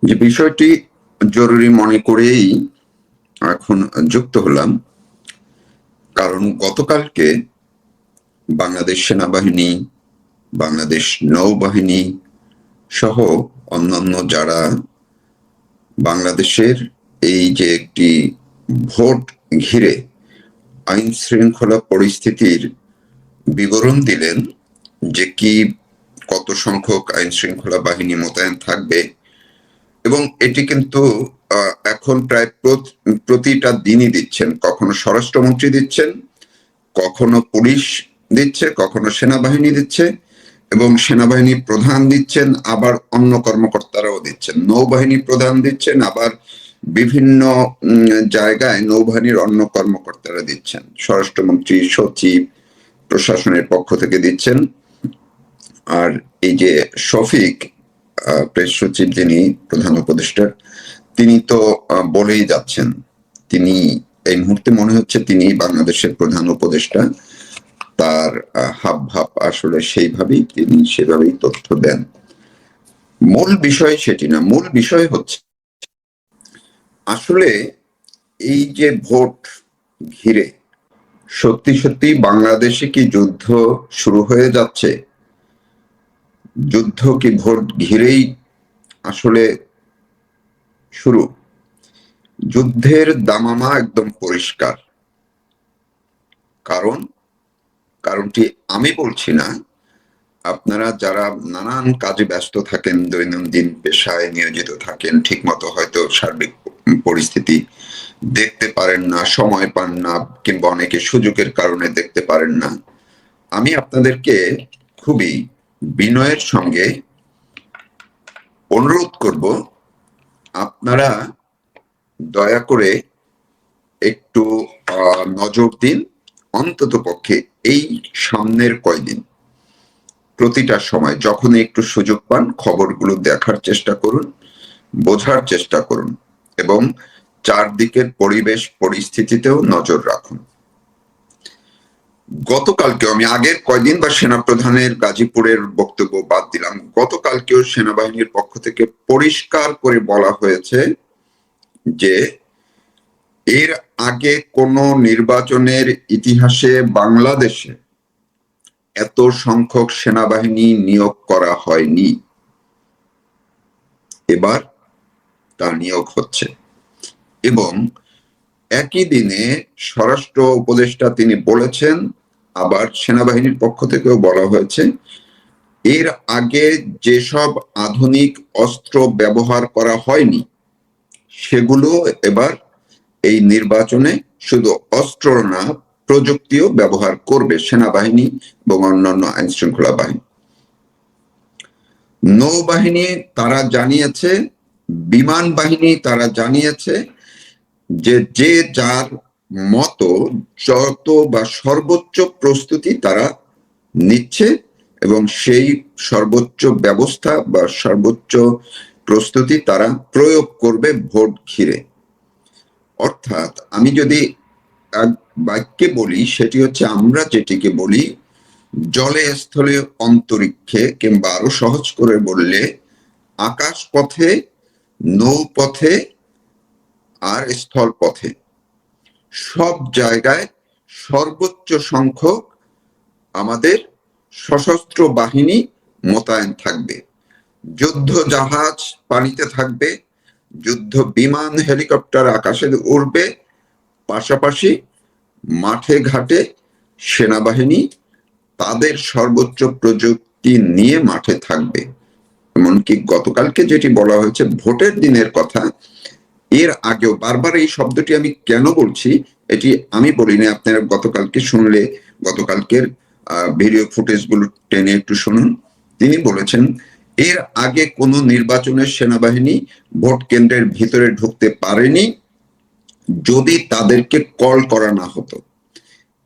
যে বিষয়টি জরুরি মনে করেই এখন যুক্ত হলাম, কারণ গতকালকে বাংলাদেশ সেনাবাহিনী, বাংলাদেশ নৌবাহিনী সহ অন্যান্য যারা বাংলাদেশের এই যে একটি ভোট ঘিরে আইন শৃঙ্খলা পরিস্থিতির বিবরণ দিলেন, যে কি কত সংখ্যক আইন শৃঙ্খলা বাহিনী মোতায়েন থাকবে, এবং এটি কিন্তু এখন প্রায় প্রতিটা দিনই দিচ্ছেন। কখনো স্বরাষ্ট্রমন্ত্রী দিচ্ছেন, কখনো পুলিশ দিচ্ছে, কখনো সেনাবাহিনী দিচ্ছে, এবং সেনাবাহিনীর প্রধান দিচ্ছেন, আবার অন্য কর্মকর্তারাও দিচ্ছেন। নৌবাহিনী প্রধান দিচ্ছেন, আবার বিভিন্ন জায়গায় নৌবাহিনীর অন্য কর্মকর্তারা দিচ্ছেন। স্বরাষ্ট্রমন্ত্রী, সচিব, প্রশাসনের পক্ষ থেকে দিচ্ছেন। আর এই যে শফিক প্রেস সচিব, যিনি প্রধান উপদেষ্টা, তিনি তো বলেই যাচ্ছেন, তিনি এই মুহূর্তে মনে হচ্ছে তিনি বাংলাদেশের প্রধান উপদেষ্টা। তার হাব ভাব আসলে সেইভাবেই, তিনি সেভাবেই তথ্য দেন। মূল বিষয় সেটি না, মূল বিষয় হচ্ছে আসলে এই যে ভোট ঘিরে সত্যি সত্যি বাংলাদেশে কি যুদ্ধ শুরু হয়ে যাচ্ছে? যুদ্ধ কি ভোট ঘিরেই আসলে শুরু? যুদ্ধের দামামা একদম পরিষ্কার। কারণটি আমি বলছি না, আপনারা যারা নানান কাজে ব্যস্ত থাকেন, দৈনন্দিন পেশায় নিয়োজিত থাকেন, ঠিক মতো হয়তো সার্বিক পরিস্থিতি দেখতে পারেন না, সময় পান না, কিংবা অনেকে সুযোগের কারণে দেখতে পারেন না। আমি আপনাদেরকে খুবই বিনয়ের সঙ্গে অনুরোধ করব, আপনারা দয়া করে একটু নজর দিন, অন্তত পক্ষে এই সামনের কয়দিন। প্রতিটা সময় যখন একটু সুযোগ পান, খবরগুলো দেখার চেষ্টা করুন, বোঝার চেষ্টা করুন, এবং চারদিকের পরিবেশ পরিস্থিতিতেও নজর রাখুন। গতকালকেও, আমি আগের কয়দিন বা সেনাপ্রধানের গাজীপুরের বক্তব্য বাদ দিলাম, গতকালকেও সেনাবাহিনীর পক্ষ থেকে পরিষ্কার করে বলা হয়েছে যে এর আগে কোন নির্বাচনের ইতিহাসে বাংলাদেশে এত সংখ্যক সেনাবাহিনী নিয়োগ করা হয়নি। এবার তা নিয়োগ হচ্ছে, এবং একই দিনে স্বরাষ্ট্র উপদেষ্টা তিনি বলেছেন, আবার সেনাবাহিনীর পক্ষ থেকেও বলা হয়েছে, এর আগে যেসব আধুনিক অস্ত্র ব্যবহার করা হয়নি সেগুলো এবার এই নির্বাচনে শুধু অস্ত্র না, প্রযুক্তিও ব্যবহার করবে সেনাবাহিনী এবং অন্যান্য আইন শৃঙ্খলা বাহিনী। নৌবাহিনী তারা জানিয়েছে, বিমান বাহিনী তারা জানিয়েছে যে যে যার মতো যত বা সর্বোচ্চ প্রস্তুতি তারা নিচ্ছে, এবং সেই সর্বোচ্চ ব্যবস্থা বা সর্বোচ্চ প্রস্তুতি তারা প্রয়োগ করবে ভোট ঘিরে। অর্থাৎ আমি যদি এক বাক্যে বলি, সেটি হচ্ছে, আমরা যেটিকে বলি জলে স্থলে অন্তরিক্ষে, কিংবা আরো সহজ করে বললে আকাশ পথে, নৌপথে আর স্থল পথে, সব জায়গায় সর্বোচ্চ সংখ্যক আমাদের সশস্ত্র বাহিনী মোতায়েন থাকবে। যুদ্ধ জাহাজ পানিতে থাকবে, যুদ্ধ বিমান, হেলিকপ্টার আকাশে উড়বে, পাশাপাশি মাঠে ঘাটে সেনাবাহিনী তাদের সর্বোচ্চ প্রযুক্তি নিয়ে মাঠে থাকবে। এমনকি গতকালকে যেটি বলা হয়েছে ভোটের দিনের কথা, এর আগেও বারবার এই শব্দটি আমি কেন বলছি, এটি আমি বলিনি, আপনারা গতকালকে শুনলে গতকালকের ভিডিও ফুটেজ গুলো টেনে একটু শুনুন। তিনি বলেছেন, এর আগে কোন নির্বাচনের সেনাবাহিনী ভোট কেন্দ্রের ভিতরে ঢুকতে পারেনি যদি তাদেরকে কল করা না হতো।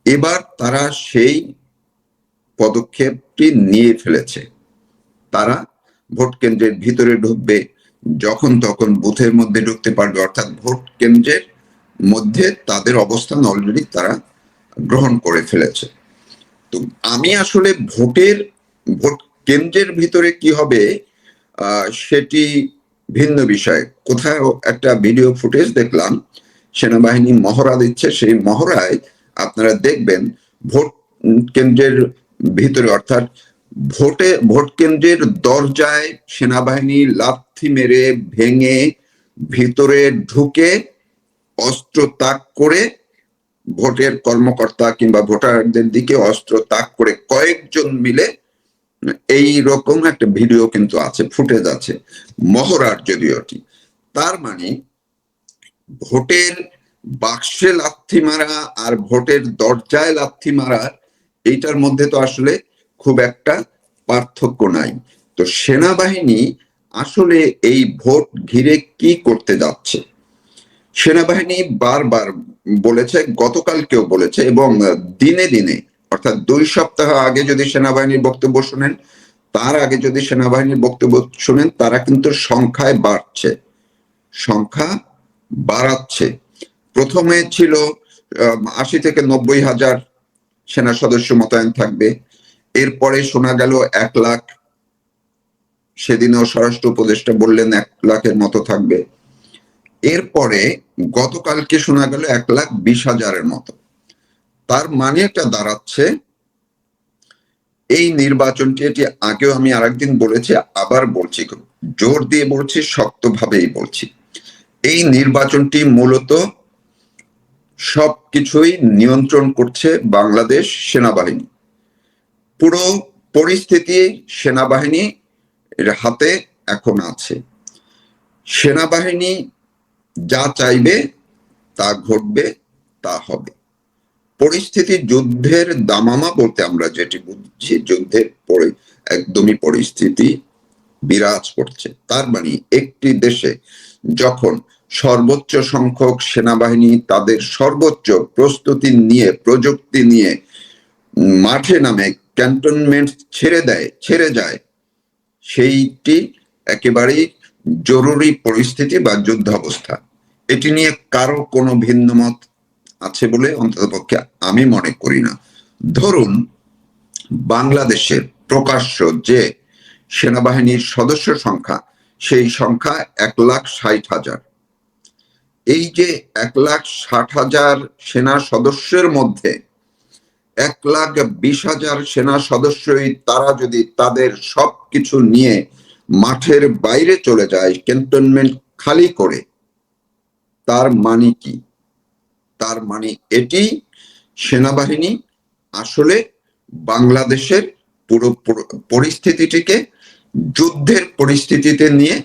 এবার তারা সেই পদক্ষেপটি নিয়ে ফেলেছে। তারা ভোট কেন্দ্রের ভিতরে ঢুকবে, যখন তখন বুথের মধ্যে ঢুকতে পারবে, অর্থাৎ ভোট কেন্দ্রের মধ্যে তাদের অবস্থান অলরেডি তারা গ্রহণ করে ফেলেছে। তো আমি আসলে ভোট কেন্দ্রের ভিতরে কি হবে সেটি ভিন্ন বিষয়। কোথাও একটা ভিডিও ফুটেজ দেখলাম, সেনাবাহিনী মহড়া দিচ্ছে, সেই মহড়ায় আপনারা দেখবেন ভোট কেন্দ্রের ভিতরে, অর্থাৎ ভোট কেন্দ্রের দরজায় সেনাবাহিনী লাথি মেরে ভেঙে ভিতরে ঢুকে অস্ত্র তাক করে ভোটের কর্মকর্তা কিংবা ভোটারদের দিকে অস্ত্র তাক করে কয়েকজন মিলে এই রকম একটা ভিডিও কিন্তু আছে, ফুটেজ আছে, মহড়ার যদিওটি। তার মানে ভোটের বাক্সে লাথি মারা আর ভোটের দরজায় লাথি মারা, এইটার মধ্যে তো আসলে খুব একটা পার্থক্য নাই। তো সেনাবাহিনী আসলে এই ভোট ঘিরে কি করতে যাচ্ছে? সেনাবাহিনী বারবার বলেছে, গতকালকেও বলেছে, এবং দিনে দিনে, অর্থাৎ 2 সপ্তাহ আগে যদি সেনাবাহিনীর বক্তব্য শুনেন, তার আগে যদি সেনাবাহিনীর বক্তব্য শুনেন, তারা কিন্তু সংখ্যায় বাড়ছে, সংখ্যা বাড়াচ্ছে। প্রথমে ছিল 80 থেকে 90 হাজার সেনা সদস্য মোতায়েন থাকবে, এরপরে শোনা গেল 1 লাখ, সেদিনও স্বরাষ্ট্র উপদেষ্টা বললেন 1 লাখের মতো থাকবে। এরপরে গতকালকে শোনা গেল 1,20,000-এর মতো। তার মানে এটা দাঁড়াচ্ছে, এই নির্বাচনটি, এটি আগেও আমি আরেকদিন বলেছি, আবার বলছি, জোর দিয়ে বলছি, শক্তভাবেই বলছি, এই নির্বাচনটি মূলত সবকিছুই নিয়ন্ত্রণ করছে বাংলাদেশ সেনাবাহিনী। পুরো পরিস্থিতি সেনাবাহিনীর হাতে এখন আছে। সেনাবাহিনী যা চাইবে তা ঘটবে, তা হবে। পরিস্থিতি যুদ্ধের দামামা বলতে আমরা যেটি বুঝছি, যুদ্ধের পরে একদমই পরিস্থিতি বিরাজ করছে। তার মানে একটি দেশে যখন সর্বোচ্চ সংখ্যক সেনাবাহিনী তাদের সর্বোচ্চ প্রস্তুতি নিয়ে, প্রযুক্তি নিয়ে মাঠে নামে, ক্যান্টনমেন্ট ছেড়ে যায়, সেইটি একেবারেই জরুরি পরিস্থিতি বা যুদ্ধাবস্থা। এটি নিয়ে কারো কোনো ভিন্ন মত আছে বলে অন্ততপক্ষে আমি মনে করি না। ধরুন বাংলাদেশের প্রকাশ্য যে সেনাবাহিনীর সদস্য সংখ্যা, সেই সংখ্যা 1,60,000। এই যে 1,60,000 সেনা সদস্যের মধ্যে 1,20,000 সেনা সদস্যই তারা যদি তাদের সবকিছু নিয়ে মাঠের বাইরে চলে যায়, ক্যান্টনমেন্ট খালি করে, তার মানে কি? তার মানে এটি সেনাবাহিনী আসলে বাংলাদেশের পুরো পরিস্থিতিটিকে যুদ্ধের পরিস্থিতিতে নিয়ে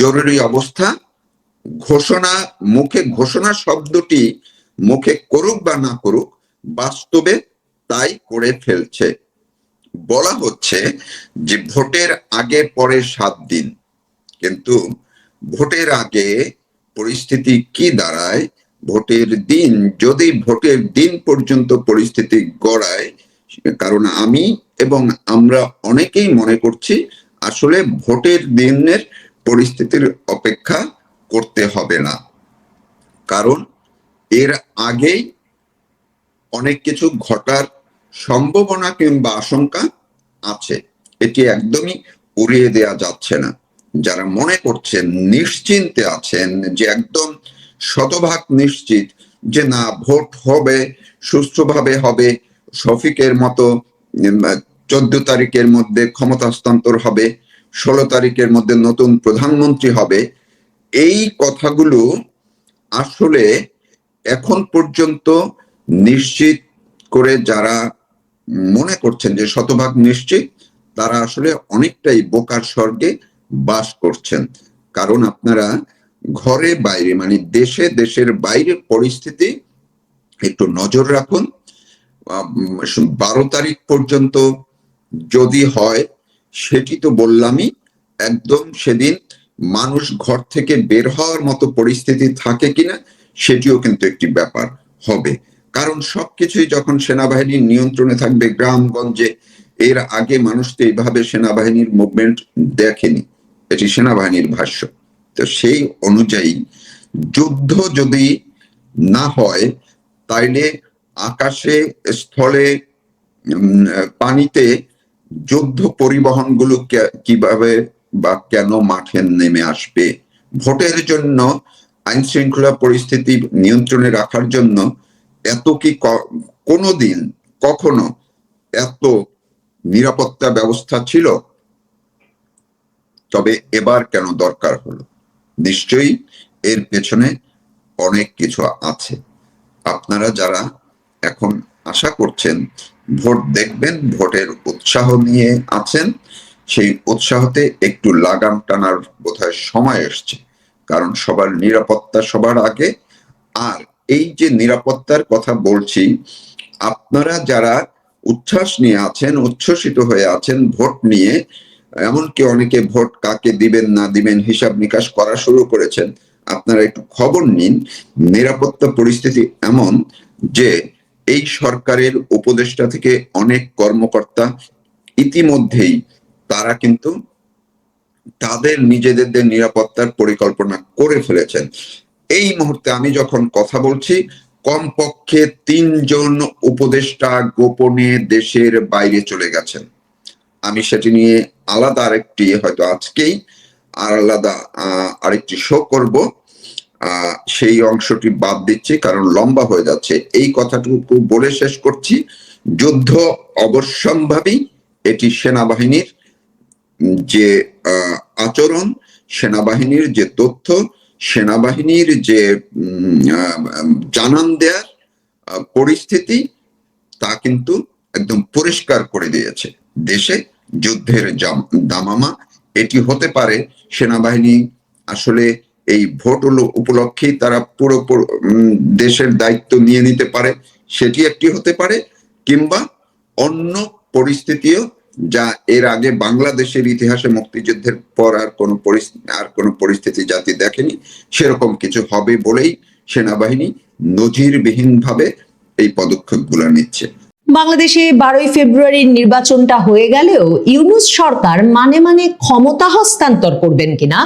জরুরি অবস্থা ঘোষণা, ঘোষণা শব্দটি মুখে করুক বা না করুক, বাস্তবে তাই করে ফেলছে। বলা হচ্ছে যে ভোটের আগে পরে 7 দিন, কিন্তু ভোটের আগে পরিস্থিতি কি দাঁড়ায়, ভোটের দিন, যদি ভোটের দিন পর্যন্ত পরিস্থিতি গড়ায়, কারণ আমি এবং আমরা অনেকেই মনে করছি আসলে ভোটের দিনের পরিস্থিতির অপেক্ষা করতে হবে না, কারণ এর আগেই অনেক কিছু ঘটার সম্ভাবনা কিংবা আশঙ্কা আছে। এটি একদমই উড়িয়ে দেওয়া যাচ্ছে না। যারা মনে করছেন, নিশ্চিন্তে আছেন, যে একদম শতভাগ নিশ্চিত যে না, ভোট হবে, সুষ্ঠুভাবে হবে, শফিকের মতো 14 তারিখের মধ্যে ক্ষমতা হস্তান্তর হবে, 16 তারিখের মধ্যে নতুন প্রধানমন্ত্রী হবে, এই কথাগুলো আসলে এখন পর্যন্ত নিশ্চিত করে যারা মনে করছেন যে শতভাগ নিশ্চিত, তারা আসলে অনেকটাই বোকার স্বর্গে বাস করছেন। কারণ আপনারা ঘরে বাইরে, মানে দেশের বাইরের পরিস্থিতি একটু নজর রাখুন। 12 তারিখ পর্যন্ত যদি হয়, সেটি তো বললামই, একদম সেদিন মানুষ ঘর থেকে বের হওয়ার মতো পরিস্থিতি থাকে কিনা, সেটিও কিন্তু একটি ব্যাপার হবে। কারণ সবকিছুই যখন সেনাবাহিনীর নিয়ন্ত্রণে থাকবে গ্রামগঞ্জে, এর আগে মানুষ তো এইভাবে সেনাবাহিনীর মুভমেন্ট দেখেনি, এটি সেনাবাহিনীর ভাষ্য। তো সেই অনুযায়ী যুদ্ধ যদি না হয়, তাইলে আকাশে, স্থলে, পানিতে যুদ্ধ পরিবহনগুলো কিভাবে বা কেন মাঠে নেমে আসবে? ভোটের জন্য আইন শৃঙ্খলা পরিস্থিতি নিয়ন্ত্রণে রাখার জন্য এত কি কোনোদিন কখনো এত নিরাপত্তা ব্যবস্থা ছিল? তবে এবার কেন দরকার হলো? নিশ্চয়ই এর পেছনে অনেক কিছু আছে। আপনারা যারা এখন আশা করছেন ভোট দেখবেন, ভোটের উৎসাহ নিয়ে আছেন, সেই উৎসাহতে একটু লাগাম টানার বোধহয় সময় এসছে। কারণ সবার নিরাপত্তা সবার আগে। আর এই যে নিরাপত্তার কথা বলছি, আপনারা যারা উচ্ছ্বাস নিয়ে আছেন, উচ্ছ্বসিত হয়ে আছেন ভোট নিয়ে, এমনকি অনেকে ভোট কাকে দিবেন না দিবেন হিসাব নিকাশ করা শুরু করেছেন, আপনারা একটু খবর নিন। নিরাপত্তা পরিস্থিতি এমন যে এই সরকারের উপদেষ্টা থেকে অনেক কর্মকর্তা ইতিমধ্যেই তারা কিন্তু তাদের নিজেদের নিরাপত্তার পরিকল্পনা করে ফেলেছেন। এই মুহূর্তে আমি যখন কথা বলছি, কমপক্ষে 3 জন উপদেষ্টা গোপনে দেশের বাইরে চলে গেছেন। আমি সেটি নিয়ে আলাদা আরেকটি, হয়তো আজকেই আলাদা আরেকটি শো করব, সেই অংশটি বাদ দিচ্ছি কারণ লম্বা হয়ে যাচ্ছে। এই কথাটুকু বলে শেষ করছি, যুদ্ধ অবশ্যম্ভাবী। এটি সেনাবাহিনীর যে আচরণ, সেনাবাহিনীর যে তথ্য, সেনাবাহিনীর যে জানান দেয়ার পরিস্থিতি, তা কিন্তু একদম পরিষ্কার করে দিয়েছে দেশে যুদ্ধের দামামা। এটি হতে পারে সেনাবাহিনী আসলে এই ভোট উপলক্ষেই তারা পুরো দেশের দায়িত্ব নিয়ে নিতে পারে, সেটি একটি হতে পারে, কিংবা অন্য পরিস্থিতিও যা এর আগে বাংলাদেশের ইতিহাসে মুক্তিযুদ্ধের পর আর কোনো পরিস্থিতি জাতি দেখেনি, সেরকম কিছু হবে বলেই সেনাবাহিনী নজিরবিহীনভাবে এই পদক্ষেপগুলো নিচ্ছে। বাংলাদেশে 12ই ফেব্রুয়ারির নির্বাচনটা হয়ে গেলেও ইউনূস সরকার মানে ক্ষমতা হস্তান্তর করবেন কিনা,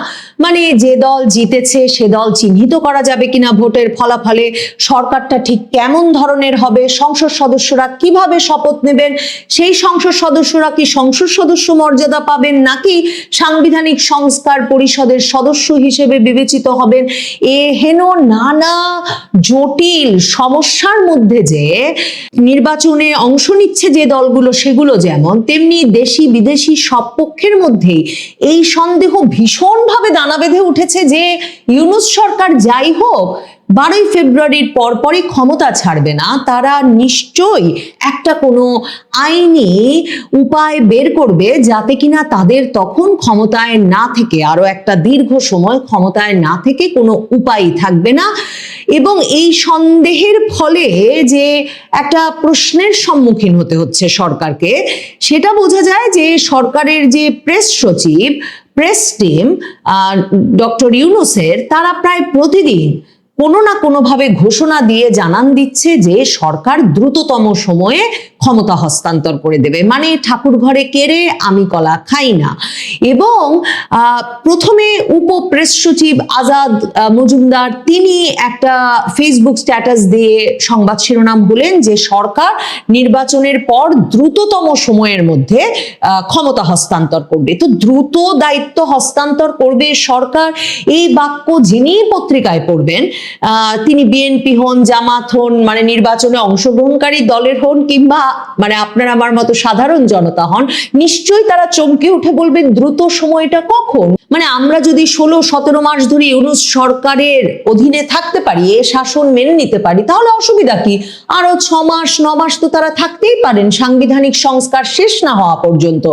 মানে যে দল জিতেছে সে দল চিহ্নিত করা যাবে কিনা ভোটের ফলাফলে, সরকারটা ঠিক কেমন ধরনের হবে, সংসদ সদস্যরা কিভাবে শপথ নেবেন, সেই সংসদ সদস্যরা কি সংসদ সদস্য মর্যাদা পাবেন নাকি সাংবিধানিক সংস্কার পরিষদের সদস্য হিসেবে বিবেচিত হবেন, হেন নানা জটিল সমস্যার মধ্যে যে নির্বাচনে অংশ নিচ্ছে যে দলগুলো, সেগুলো যেমন, তেমনি দেশি বিদেশি সব পক্ষের মধ্যেই এই সন্দেহ ভীষণভাবে দানা বেঁধে উঠেছে যে ইউনূস সরকার যাই হোক 12ই ফেব্রুয়ারির পরপরই ক্ষমতা ছাড়বে না, তারা নিশ্চয়ই একটা কোনো আইনি উপায় বের করবে যাতে কিনা তাদের তখন ক্ষমতায় না থেকে, আরো একটা দীর্ঘ সময় ক্ষমতায় না থেকে কোনো উপায়ই থাকবে না। এবং এই সন্দেহের ফলে যে একটা প্রশ্নের সম্মুখীন হতে হচ্ছে সরকারকে, সেটা বোঝা যায় যে সরকারের যে প্রেস সচিব, প্রেস টিম ডক্টর ইউনূসের, তারা প্রায় প্রতিদিন কোনো না কোনোভাবে ঘোষণা দিয়ে জানান দিচ্ছে যে সরকার দ্রুততম সময়ে ক্ষমতা হস্তান্তর করে দেবে, মানে ঠাকুর ঘরে কেড়ে আমি কলা খাই না। এবং প্রথমে উপ প্রেস সচিব আজাদ মজুমদার তিনি একটা ফেসবুক স্ট্যাটাস দিয়ে সংবাদ শিরোনাম হলেন যে সরকার নির্বাচনের পর দ্রুততম সময়ের মধ্যে ক্ষমতা হস্তান্তর করবে। তো দ্রুত দায়িত্ব হস্তান্তর করবে সরকার, এই বাক্য যিনি পত্রিকায় পড়বেন, তিনি বিএনপি হন, জামাত হন, মানে নির্বাচনে অংশগ্রহণকারী দলের হন, কিংবা মানে আপনার আমার মতো সাধারণ জনতা হন, নিশ্চয়ই তারা চমকে উঠে বলবেন দ্রুত সময়টা কখন? মানে আমরা যদি 16-17 মাস ধরে ইউনূস সরকারের অধীনে থাকতে পারি, এ শাসন মেনে নিতে পারি, তাহলে অসুবিধা কি? আরো 6 মাস 9 মাস তো তারা থাকতেই পারেন সাংবিধানিক সংস্কার শেষ না হওয়া পর্যন্ত।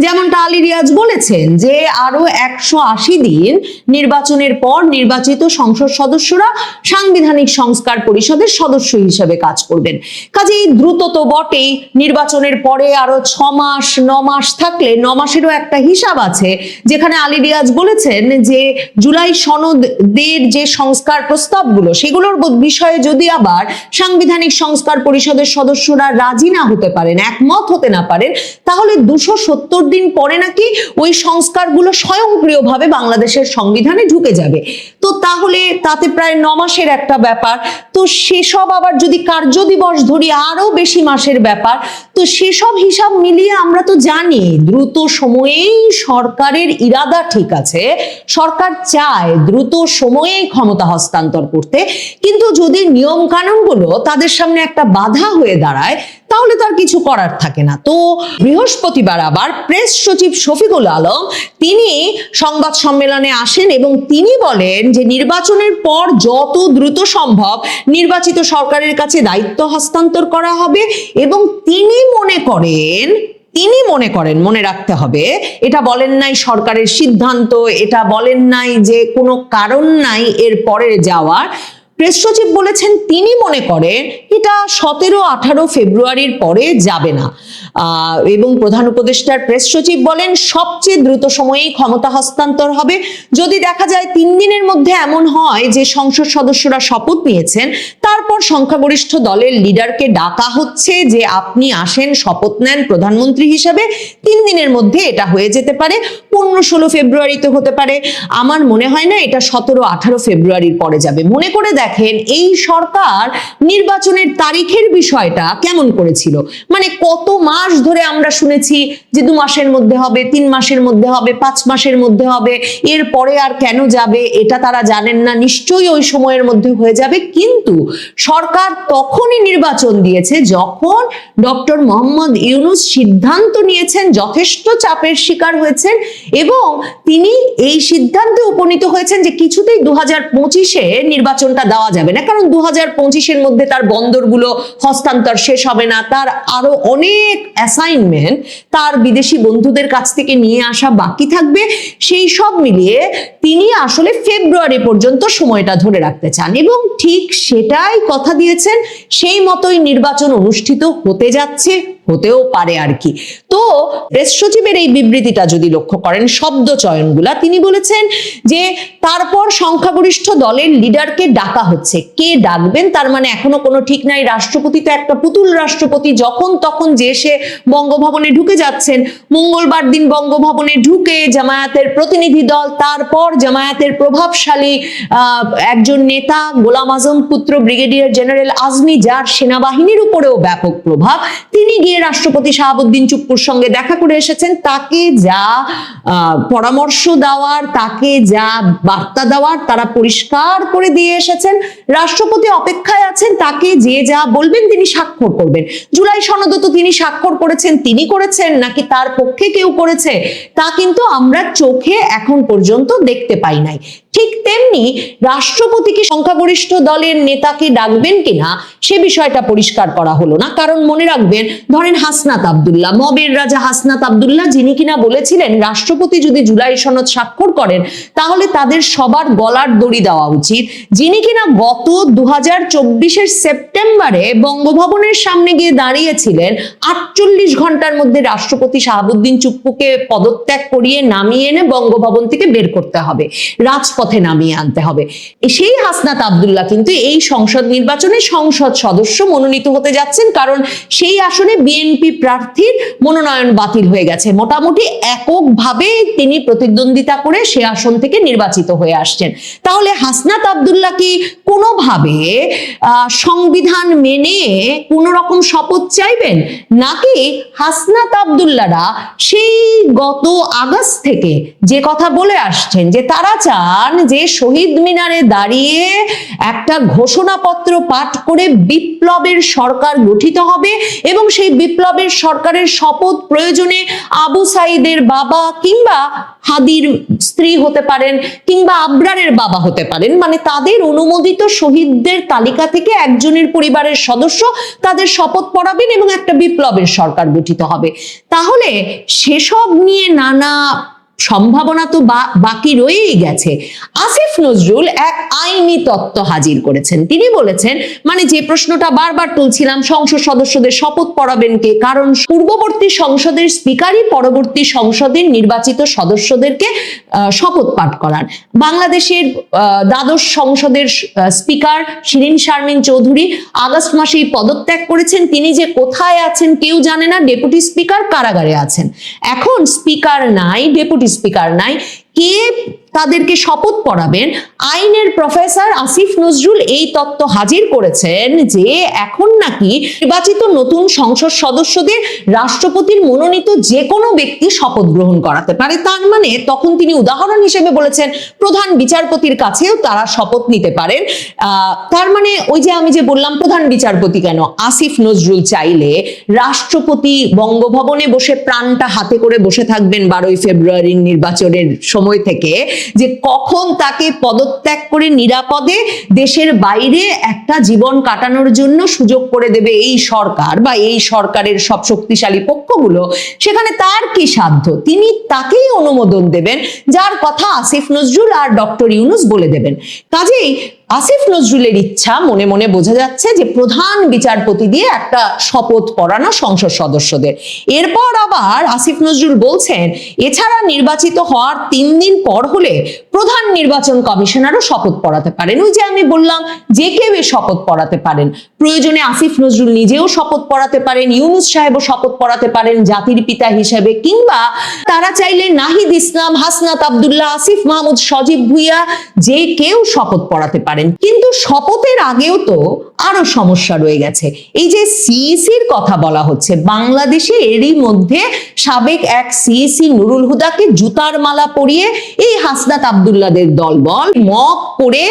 যেমনটা আলী রিয়াজ বলেছেন যে আরো 180 দিন নির্বাচনের পর নির্বাচিত সংসদ সদস্যরা সাংবিধানিক সংস্কার পরিষদের সদস্য হিসেবে কাজ করবেন। কাজেই দ্রুত তো বটেই, নির্বাচনের পরে আরো 6 মাস 9 মাস থাকলে 9 মাসেরও একটা হিসাব আছে, যেখানে আলী রিয়াজ বলেছেন যে জুলাই সনদের যে সংস্কার প্রস্তাবগুলো, সেগুলোর বিষয়ে যদি আবার সাংবিধানিক সংস্কার পরিষদের সদস্যরা রাজি না হতে পারেন, একমত হতে না পারেন, তাহলে 270 দিন পরে নাকি ওই সংস্কারগুলো স্বয়ংক্রিয়ভাবে বাংলাদেশের সংবিধানে ঢুকে যাবে। তো তাহলে তাতে প্রায় 9 মাসের একটা ব্যাপার। তো সেসব আবার যদি কার্যদিবস ধরি আরো বেশি মাসের ব্যাপার, ব্যাপার। তো সেসব হিসাব মিলিয়ে আমরা তো জানি দ্রুত সময়েই সরকারের ইরাদা ঠিক আছে, সরকার চায় দ্রুত সময়েই ক্ষমতা হস্তান্তর করতে, কিন্তু যদি নিয়ম কানুনগুলো তাদের সামনে একটা বাধা হয়ে দাঁড়ায় তাহলে তার কিছু করার থাকে না। তো বৃহস্পতিবার আবার প্রেস সচিব শফিকুল আলম তিনি সংবাদ সম্মেলনে আসেন এবং তিনি বলেন যে নির্বাচনের পর যত দ্রুত সম্ভব নির্বাচিত সরকারের কাছে দায়িত্ব হস্তান্তর করা হবে এবং তিনি মনে করেন, মনে রাখতে হবে, এটা বলেন নাই সরকারের সিদ্ধান্ত, এটা বলেন নাই যে কোনো কারণ নাই এর পরে যাওয়ার। প্রেস সচিব বলেছেন তিনি মনে করেন এটা 17-18 ফেব্রুয়ারির পরে যাবে না, এবং প্রধান উপদেষ্টার প্রেস সচিব বলেন সবচেয়ে দ্রুত সময়েই ক্ষমতা হস্তান্তর হবে। যদি দেখা যায় 3 দিনের মধ্যে এমন হয় যে সংসদ সদস্যরা শপথ নিয়েছেন, তারপর সংখ্যাগরিষ্ঠ দলের লিডারকে ডাকা হচ্ছে যে আপনি আসেন শপথ নেন প্রধানমন্ত্রী হিসেবে, 3 দিনের মধ্যে এটা হয়ে যেতে পারে, 15-16 ফেব্রুয়ারিতে হতে পারে। আমার মনে হয় না এটা 17-18 ফেব্রুয়ারির পরে যাবে। মনে করে দেখেন এই সরকার নির্বাচনের তারিখের বিষয়টা কেমন করেছিল, মানে কত মাস ধরে আমরা শুনেছি যে 2 মাসের মধ্যে হবে, 3 মাসের মধ্যে হবে, 5 মাসের মধ্যে হবে, এর পরে আর কেন যাবে এটা তারা জানেন না, নিশ্চয়ই ওই সময়ের মধ্যে হয়ে যাবে। কিন্তু সরকার তখনই নির্বাচন দিয়েছে যখন ডক্টর মোহাম্মদ ইউনূস সিদ্ধান্ত নিয়েছেন, যথেষ্ট চাপের শিকার হয়েছেন এবং তিনি এই সিদ্ধান্তে উপনীত হয়েছেন যে কিছুতেই 2025-এ নির্বাচনটা দেওয়া যাবে না, কারণ 2025-এর মধ্যে তার বন্দরগুলো হস্তান্তর শেষ হবে না, তার আরো অনেক অ্যাসাইনমেন্ট তার বিদেশি বন্ধুদের কাছ থেকে নিয়ে আসা বাকি থাকবে। সেই সব মিলিয়ে তিনি আসলে ফেব্রুয়ারি পর্যন্ত সময়টা ধরে রাখতে চান এবং ঠিক সেটাই কথা দিয়েছেন, সেই মতোই নির্বাচন অনুষ্ঠিত হতে যাচ্ছে, হতেও পারে আর কি। তো প্রেস সচিবের এই বিবৃতিটা যদি লক্ষ্য করেন শব্দ চয়নগুলা, তিনি বলেছেন যে তারপর সংখ্যাগরিষ্ঠ দলের লিডারকে ডাকা হচ্ছে। কে ডাকবেন তার মানে এখনো কোনো ঠিক নাই। রাষ্ট্রপতি তো একটা পুতুল রাষ্ট্রপতি, যখন তখন যে সে বঙ্গভবনে ঢুকে যাচ্ছেন। মঙ্গলবার দিন বঙ্গভবনে ঢুকে জামায়াতের প্রতিনিধি দল, তারপর জামায়াতের প্রভাবশালী একজন নেতা গোলাম আজম পুত্র ব্রিগেডিয়ার জেনারেল আজমি, যার সেনাবাহিনীর উপরেও ব্যাপক প্রভাব, তিনি গিয়ে রাষ্ট্রপতি শাহাবুদ্দিন চুপ্পুর সঙ্গে দেখা করে এসেছেন। তাকে যা পরামর্শ দেওয়ার, তাকে যা বার্তা দেওয়ার তারা পরিষ্কার করে দিয়ে এসেছেন। রাষ্ট্রপতি অপেক্ষায় আছেন, তাকে যে যা বলবেন তিনি স্বাক্ষর করবেন। জুলাই সনদ তো তিনি স্বাক্ষর করেছেন, তিনি করেছেন নাকি তার পক্ষে কেউ করেছে তা কিন্তু আমরা চোখে এখন পর্যন্ত দেখতে পাই নাই। ঠিক তেমনি রাষ্ট্রপতিকে সংখ্যাগরিষ্ঠ দলের নেতাকে ডাকবেন কিনা সে বিষয়টা পরিষ্কার করা হলো না। কারণ মনে রাখবেন, ধরেন হাসনাত আব্দুল্লাহ, মবের রাজা হাসনাত আব্দুল্লাহ, যিনি কিনা বলেছিলেন রাষ্ট্রপতি যদি জুলাই সনদ স্বাক্ষর করেন তাহলে তাদের সবার গলার দড়ি দেওয়া উচিত, যিনি কিনা গত 2024-এর সেপ্টেম্বরে বঙ্গভবনের সামনে গিয়ে দাঁড়িয়েছিলেন 48 ঘন্টার মধ্যে রাষ্ট্রপতি শাহাবুদ্দিন চুপ্পুকে পদত্যাগ করিয়ে নামিয়ে এনে বঙ্গভবন থেকে বের করতে হবে, রাজপথে নামিয়ে আনতে হবে। সেই হাসনাত আব্দুল্লাহ কিন্তু এই সংসদ নির্বাচনে সংসদ সদস্য মনোনীত হতে যাচ্ছেন, কারণ সেই আসনে বিএনপি প্রার্থীর মনোনয়ন বাতিল হয়ে গেছে। মোটামুটি এককভাবে তিনি প্রতিদ্বন্দ্বিতা করে সে আসন থেকে নির্বাচিত হয়ে আসছেন। তাহলে হাসনাত আব্দুল্লাহ কি কোনোভাবে সংবিধান মেনে কোন রকম শপথ চাইবেন, নাকি হাসনাত আব্দুল্লাহরা সেই গত আগস্ট থেকে যে কথা বলে আসছেন যে তারা চান যে শহীদ মিনারে দাঁড়িয়ে একটা ঘোষণাপত্র পাঠ করে বিপ্লবের সরকার গঠিত হবে এবং সেই বিপ্লবের সরকারের শপথ প্রয়োজনে আবু সাইদের বাবা কিংবা হাদির স্ত্রী হতে পারেন কিংবা আবরারের বাবা হতে পারেন, মানে তাদের অনুমোদিত শহীদদের তালিকা থেকে একজনের পরিবারের সদস্য তাদের শপথ পড়াবেন এবং একটা বিপ্লবের সরকার গঠিত হবে। তাহলে সেসব নিয়ে নানা সম্ভাবনা তো বাকি রয়েই গেছে। আসিফ নজরুল এক আইনি তত্ত্ব হাজির করেছেন। তিনি বলেছেন, মানে যে প্রশ্নটা বারবার তুলছিলাম, সংসদ সদস্যদের শপথ পড়াবেন কে, কারণ পূর্ববর্তী সংসদের স্পিকারই পরবর্তী সংসদের নির্বাচিত সদস্যদেরকে শপথ পাঠ করান। বাংলাদেশের দ্বাদশ সংসদের স্পিকার শিরিন শারমিন চৌধুরী আগস্ট মাসেই পদত্যাগ করেছেন। তিনি যে কোথায় আছেন কেউ জানে না, ডেপুটি স্পিকার কারাগারে আছেন। এখন স্পিকার নাই, ডেপুটি স্পিকার নাই, কে তাদেরকে শপথ পড়াবেন। আইনের প্রফেসর আসিফ নজরুল এই তত্ত্ব হাজির করেছেন যে এখন নাকি নির্বাচিত নতুন সংসদ সদস্যদের রাষ্ট্রপতির মনোনীত যে কোনো ব্যক্তি শপথ গ্রহণ করাতে পারে। তার মানে তখন তিনি উদাহরণ হিসেবে বলেছেন প্রধান বিচারপতির কাছেও তারা শপথ নিতে পারেন। তার মানে ওই যে আমি যে বললাম প্রধান বিচারপতি কেন, আসিফ নজরুল চাইলে রাষ্ট্রপতি বঙ্গভবনে বসে প্রাণটা হাতে করে বসে থাকবেন 12ই ফেব্রুয়ারির নির্বাচনের সময় থেকে, যে কখন তাকে পদত্যাগ করে নিরাপদে দেশের বাইরে একটা জীবন কাটানোর জন্য সুযোগ করে দেবে এই সরকার বা এই সরকারের সব শক্তিশালী পক্ষগুলো। সেখানে তার কি সাধ্য, তিনি তাকেই অনুমোদন দেবেন যার কথা আসিফ নজরুল আর ডক্টর ইউনূস বলে দেবেন। কাজেই আসিফ নজরুলের ইচ্ছা মনে মনে বোঝা যাচ্ছে যে প্রধান বিচারপতি দিয়ে একটা শপথ পড়ানো সংসদ সদস্যদের। এরপর আবার আসিফ নজরুল বলছেন এছাড়া নির্বাচিত হওয়ার 3 দিন পর হলে প্রধান নির্বাচন কমিশনারও শপথ পড়াতে পারেন। ওই যে আমি বললাম যে কেউ শপথ পড়াতে পারেন, প্রয়োজনে আসিফ নজরুল নিজেও শপথ পড়াতে পারেন, ইউনূস সাহেবও শপথ পড়াতে পারেন জাতির পিতা হিসেবে, কিংবা তারা চাইলে নাহিদ ইসলাম, হাসনাত আব্দুল্লাহ, আসিফ মাহমুদ, সজীব ভুইয়া যে কেউ শপথ পড়াতে পারেন। কিন্তু শপথের আগেও তো আরো সমস্যা রয়ে গেছে। এই যে সিইসির কথা বলা হচ্ছে, বাংলাদেশে এরই মধ্যে সাবেক এক সিইসি নুরুল হুদাকে জুতার মালা পরিয়ে এই হাসনাত আব্দুল্লাহদের দলবল মব করে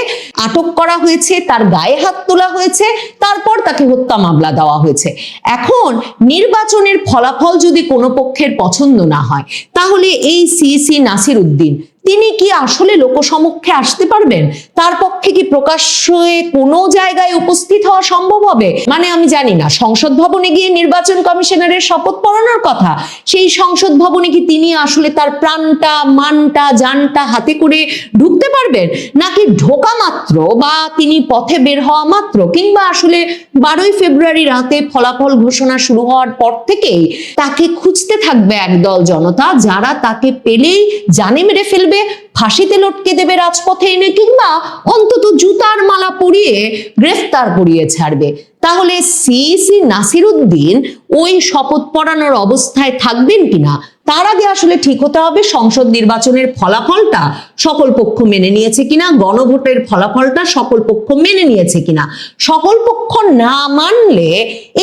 আটক করা হয়েছে, তার গায়ে হাত তোলা হয়েছে, তারপর তাকে হত্যা মামলা দেওয়া হয়েছে। এখন নির্বাচনের ফলাফল যদি কোনো পক্ষের পছন্দ না হয়, তাহলে এই সিইসি নাসির উদ্দিন তিনি কি আসলে লোকসমক্ষে আসতে পারবেন? তার পক্ষে কি প্রকাশ্যে কোনো জায়গায় উপস্থিত হওয়া সম্ভব হবে? মানে আমি জানি না, সংসদ ভবনে গিয়ে নির্বাচন কমিশনারের শপথ পড়ানোর কথা, সেই সংসদ ভবনে কি তিনি আসলে তার প্রাণটা, মানটা, জানটা হাতে করে ঢুকতে পারবেন, নাকি ঢোকা মাত্র বা তিনি পথে বের হওয়া মাত্র, কিংবা আসলে 12ই ফেব্রুয়ারি রাতে ফলাফল ঘোষণা শুরু হওয়ার পর থেকেই তাকে খুঁজতে থাকবে একদল জনতা, যারা তাকে পেলেই জানে মেরে ফেলবে, ফাঁসিতে লটকে দেবে রাজপথে এনে, কিংবা অন্তত জুতার মালা পরিয়ে গ্রেফতার করিয়ে ছাড়বে। তাহলে সিইসি নাসির উদ্দিন ওই শপথ পড়ানোর অবস্থায় থাকবেন কিনা, তার আগে আসলে ঠিক হতে হবে সংসদ নির্বাচনের ফলাফলটা সকল পক্ষ মেনে নিয়েছে কিনা, গণভোটের ফলাফলটা সকল পক্ষ মেনে নিয়েছে কিনা। সকল পক্ষ না মানলে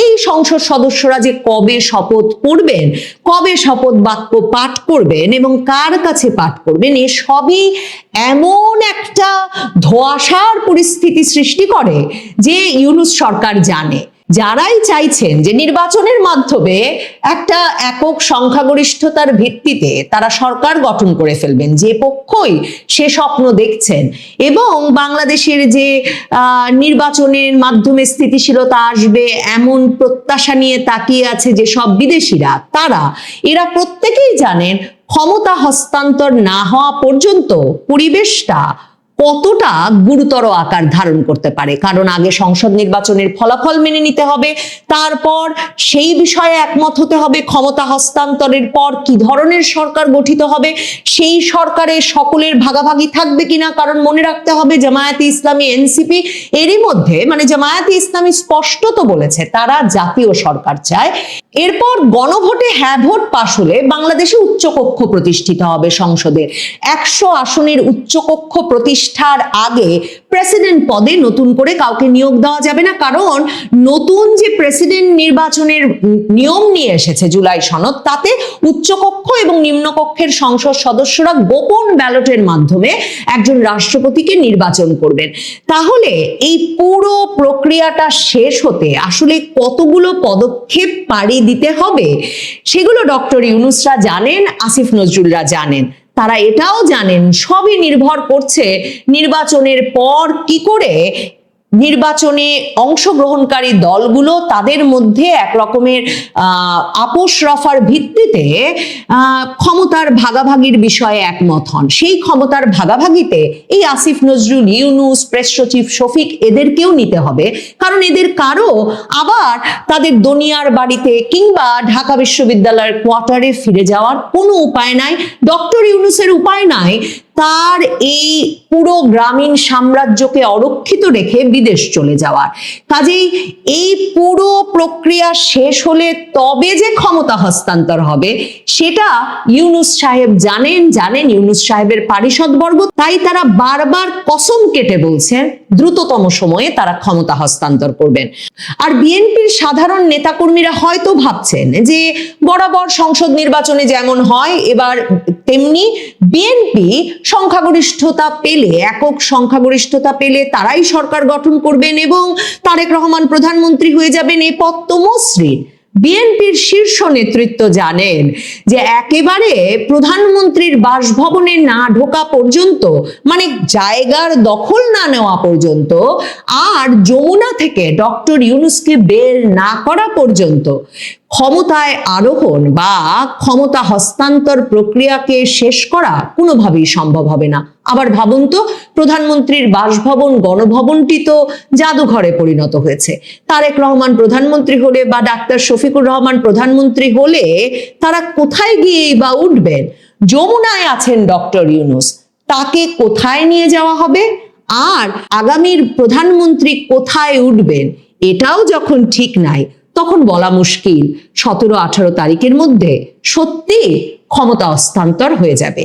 এই সংসদ সদস্যরা যে কবে শপথ পড়বেন, কবে শপথ বাক্য পাঠ করবেন এবং কার কাছে পাঠ করবেন, এ সবই এমন একটা ধোঁয়াশার পরিস্থিতি সৃষ্টি করে যে ইউনূস সরকার জানে যারাই চাইছেন যে নির্বাচনের মাধ্যমে একটা একক সংখ্যাগরিষ্ঠতার ভিত্তিতে তারা সরকার গঠন করে ফেলবেন, যে পক্ষই সে স্বপ্ন দেখছেন এবং বাংলাদেশের যে নির্বাচনের মাধ্যমে স্থিতিশীলতা আসবে এমন প্রত্যাশা নিয়ে তাকিয়ে আছে যে সব বিদেশিরা, এরা প্রত্যেকেই জানেন ক্ষমতা হস্তান্তর না হওয়া পর্যন্ত পরিবেশটা কতটা গুরুতর আকার ধারণ করতে পারে। কারণ আগে সংসদ নির্বাচনের ফলাফল মেনে নিতে হবে, তারপর সেই বিষয়ে একমত হতে হবে ক্ষমতা হস্তান্তরের পর কি ধরনের সরকার গঠিত হবে, সেই সরকারে সকলের ভাগাভাগি থাকবে কিনা। কারণ মনে রাখতে হবে জামায়াতে ইসলামী, এনসিপি এরই মধ্যে জামায়াতে ইসলামী স্পষ্টত বলেছে তারা জাতীয় সরকার চায়। এরপর গণভোটে হ্যাঁ ভোট পাশ হলে বাংলাদেশে উচ্চকক্ষ প্রতিষ্ঠিত হবে সংসদের। 100 আসনের উচ্চকক্ষ প্রতিষ্ঠার আগে প্রেসিডেন্ট পদে নতুন করে কাউকে নিয়োগ দেওয়া যাবে না, কারণ নতুন যে প্রেসিডেন্ট নির্বাচনের নিয়ম নিয়ে এসেছে জুলাই সনদ, তাতে উচ্চকক্ষ এবং নিম্নকক্ষের সংসদ সদস্যরা গোপন ব্যালটের মাধ্যমে একজন রাষ্ট্রপতিকে নির্বাচন করবেন। তাহলে এই পুরো প্রক্রিয়াটা শেষ হতে আসলে কতগুলো পদক্ষেপ পাড়ি দিতে হবে সেগুলো ডক্টর ইউনূসরা জানেন, আসিফ নজরুলরা জানেন। তারা এটাও জানেন সবই নির্ভর করছে নির্বাচনের পর কি করে নির্বাচনে অংশগ্রহণকারী দলগুলো তাদের মধ্যে এক রকমের আপোষ রফার ভিত্তিতে ক্ষমতার ভাগাভাগির বিষয়ে একমত হন। সেই ক্ষমতার ভাগাভাগিতে এই আসিফ নজরুল, ইউনূস, প্রেস সচিব শফিক এদেরকেও নিতে হবে, কারণ এদের কারো আবার তাদের দুনিয়ার বাড়িতে কিংবা ঢাকা বিশ্ববিদ্যালয়ের কোয়ার্টারে ফিরে যাওয়ার কোনো উপায় নাই। ডক্টর ইউনূসের উপায় নাই তার এই পুরো গ্রামীণ সাম্রাজ্যকে অরক্ষিত রেখে বিদেশ চলে যাওয়ার। কাজেই এই পুরো প্রক্রিয়া শেষ হলে তবে যে ক্ষমতা হস্তান্তর হবে সেটা ইউনূস সাহেব জানেন ইউনূস সাহেবের পারিষদবর্গ, তাই তারা বারবার কসম কেটে বলছেন দ্রুততম সময়ে তারা ক্ষমতা হস্তান্তর করবেন। আর বিএনপির সাধারণ নেতাকর্মীরা হয়তো ভাবছেন যে বরাবর সংসদ নির্বাচনে যেমন হয় এবার তেমনি বিএনপি সংখ্যাগরিষ্ঠতা পেলে, একক সংখ্যাগরিষ্ঠতা পেলে তারাই সরকার গঠন করবেন এবং তারেক রহমান প্রধানমন্ত্রী হয়ে যাবেন, এই পথ তো মসৃণ। বিএনপির শীর্ষ নেতৃত্ব জানেন যে একেবারে প্রধানমন্ত্রীর বাসভবনে না ঢোকা পর্যন্ত, মানে জায়গার দখল না নেওয়া পর্যন্ত, আর যমুনা থেকে ডক্টর ইউনূসকে বের না করা পর্যন্ত ক্ষমতায় আরোহণ বা ক্ষমতা হস্তান্তর প্রক্রিয়াকে শেষ করা কোনোভাবেই সম্ভব হবে না। আবার ভাবুন তো, প্রধানমন্ত্রীর বাসভবন গণভবনটি তো জাদুঘরে পরিণত হয়েছে। তারেক রহমান প্রধানমন্ত্রী হলে বা ডাক্তার শফিকুর রহমান প্রধানমন্ত্রী হলে তারা কোথায় গিয়ে বা উঠবেন? যমুনায় আছেন ডক্টর ইউনূস, তাকে কোথায় নিয়ে যাওয়া হবে? আর আগামীর প্রধানমন্ত্রী কোথায় উঠবেন এটাও যখন ঠিক নাই, তখন বলা মুশকিল 17-18 তারিখের মধ্যে সত্যি ক্ষমতা হস্তান্তর হয়ে যাবে।